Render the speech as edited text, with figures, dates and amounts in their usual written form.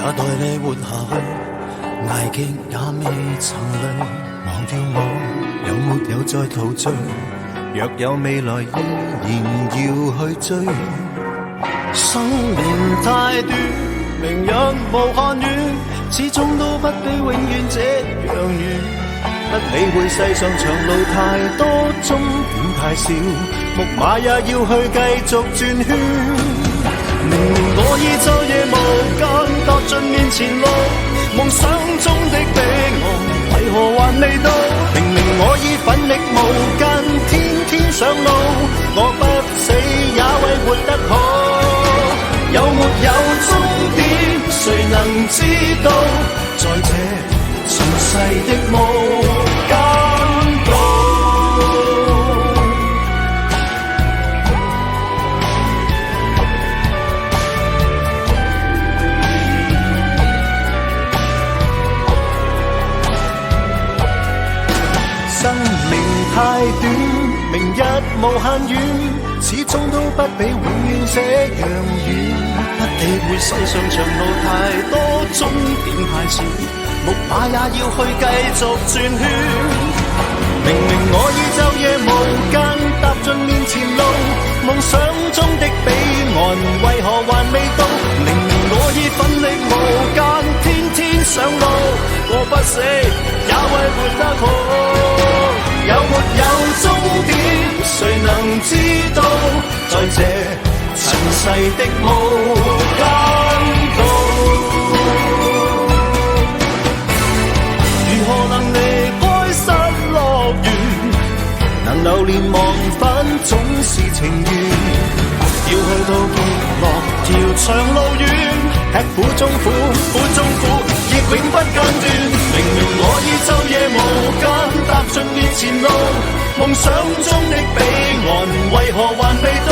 也待你活下去，捱極也未曾累。忘掉我，有沒有再陶醉？若有未來，依然要去追。生命太短，明日無限遠，始終都不比永遠這樣遠。不理會世上長路太多，終點太少，木馬也要去繼續轉圈。明明我已晝夜無間踏進面前路，夢想中的彼岸為何還未到？明明我已奮力無間，天天上路，我不死也為活得好。有沒有終點，誰能知道？在這塵世的無間道，生命太短，明日無限遠，始終都不比永遠這樣遠。不理會世上長路太多，終點太少，木馬也要去繼續轉圈。明明我已晝夜無間踏進面前路，夢想中的彼岸為何還未到？明明我已奮力無間，天天上路，我不死也為活得好。有沒有終點，誰能知道？在這塵世的無間道，如何能離開失樂園？能留連忘返總是情緣，要去到極樂條長路遠，吃苦中苦，苦中苦，亦永不間斷。明明我已晝夜無間踏進面前路，夢想中的彼岸為何還未到？